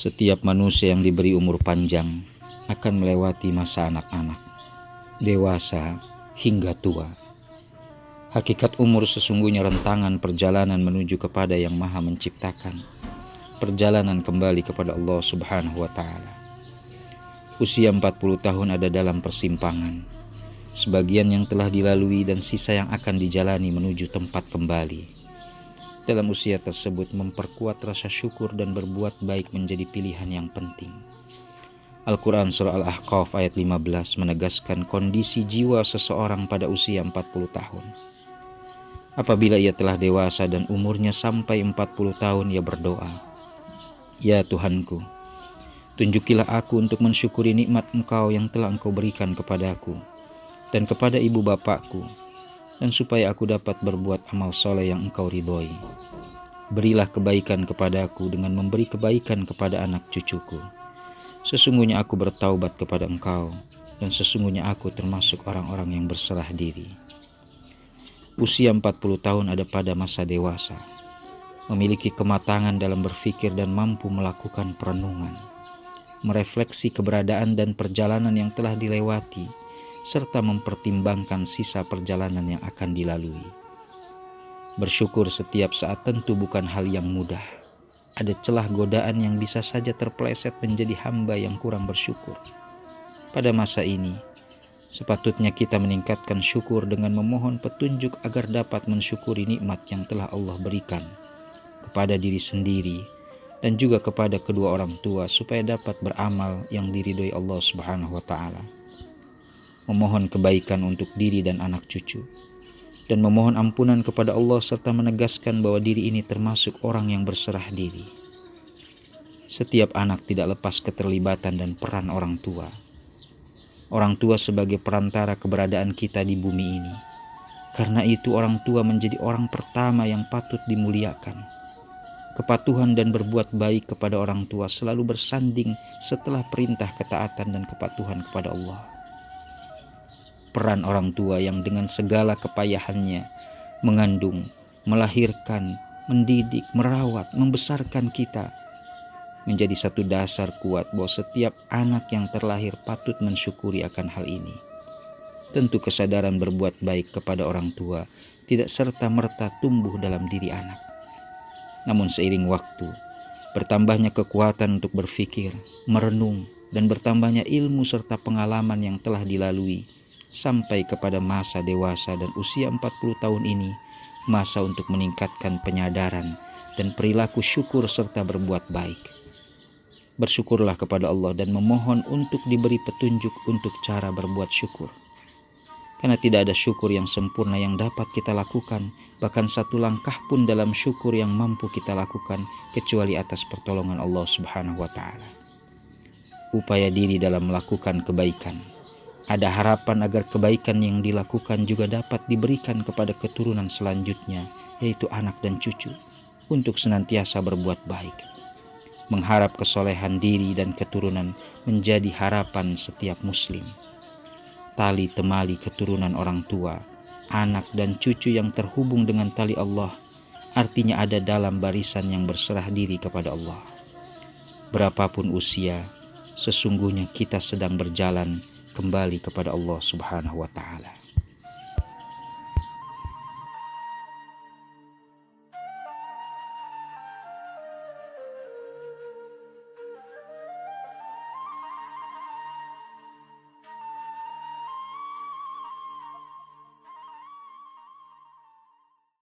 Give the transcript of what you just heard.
Setiap manusia yang diberi umur panjang akan melewati masa anak-anak, dewasa, hingga tua. Hakikat umur sesungguhnya rentangan perjalanan menuju kepada Yang Maha Menciptakan, perjalanan kembali kepada Allah Subhanahu wa Ta'ala. Usia 40 tahun ada dalam persimpangan, sebagian yang telah dilalui dan sisa yang akan dijalani menuju tempat kembali. Dalam usia tersebut memperkuat rasa syukur dan berbuat baik menjadi pilihan yang penting. Al-Quran Surah Al-Ahqaf ayat 15 menegaskan kondisi jiwa seseorang pada usia 40 tahun. Apabila ia telah dewasa dan umurnya sampai 40 tahun, ia berdoa, "Ya Tuhanku, tunjukilah aku untuk mensyukuri nikmat Engkau yang telah Engkau berikan kepadaku dan kepada ibu bapakku, dan supaya aku dapat berbuat amal soleh yang Engkau ridhoi. Berilah kebaikan kepadaku dengan memberi kebaikan kepada anak cucuku. Sesungguhnya aku bertaubat kepada Engkau, dan sesungguhnya aku termasuk orang-orang yang berserah diri." Usia 40 tahun ada pada masa dewasa, memiliki kematangan dalam berpikir dan mampu melakukan perenungan, merefleksi keberadaan dan perjalanan yang telah dilewati, serta mempertimbangkan sisa perjalanan yang akan dilalui. Bersyukur setiap saat tentu bukan hal yang mudah. Ada celah godaan yang bisa saja terpeleset menjadi hamba yang kurang bersyukur. Pada masa ini, sepatutnya kita meningkatkan syukur dengan memohon petunjuk agar dapat mensyukuri nikmat yang telah Allah berikan kepada diri sendiri dan juga kepada kedua orang tua, supaya dapat beramal yang diridhoi Allah Subhanahu wa Ta'ala. Memohon kebaikan untuk diri dan anak cucu, dan memohon ampunan kepada Allah serta menegaskan bahwa diri ini termasuk orang yang berserah diri. Setiap anak tidak lepas keterlibatan dan peran orang tua. Orang tua sebagai perantara keberadaan kita di bumi ini. Karena itu orang tua menjadi orang pertama yang patut dimuliakan. Kepatuhan dan berbuat baik kepada orang tua selalu bersanding setelah perintah ketaatan dan kepatuhan kepada Allah. Peran orang tua yang dengan segala kepayahannya mengandung, melahirkan, mendidik, merawat, membesarkan kita, menjadi satu dasar kuat bahwa setiap anak yang terlahir patut mensyukuri akan hal ini. Tentu kesadaran berbuat baik kepada orang tua tidak serta-merta tumbuh dalam diri anak. Namun seiring waktu, bertambahnya kekuatan untuk berpikir, merenung, dan bertambahnya ilmu serta pengalaman yang telah dilalui, sampai kepada masa dewasa dan usia 40 tahun ini, masa untuk meningkatkan penyadaran dan perilaku syukur serta berbuat baik. Bersyukurlah kepada Allah dan memohon untuk diberi petunjuk untuk cara berbuat syukur. Karena tidak ada syukur yang sempurna yang dapat kita lakukan, bahkan satu langkah pun dalam syukur yang mampu kita lakukan kecuali atas pertolongan Allah Subhanahu wa Ta'ala. Upaya diri dalam melakukan kebaikan. Ada harapan agar kebaikan yang dilakukan juga dapat diberikan kepada keturunan selanjutnya, yaitu anak dan cucu, untuk senantiasa berbuat baik. Mengharap kesolehan diri dan keturunan menjadi harapan setiap muslim. Tali temali keturunan orang tua, anak dan cucu yang terhubung dengan tali Allah, artinya ada dalam barisan yang berserah diri kepada Allah. Berapapun usia, sesungguhnya kita sedang berjalan kembali kepada Allah Subhanahu wa Ta'ala.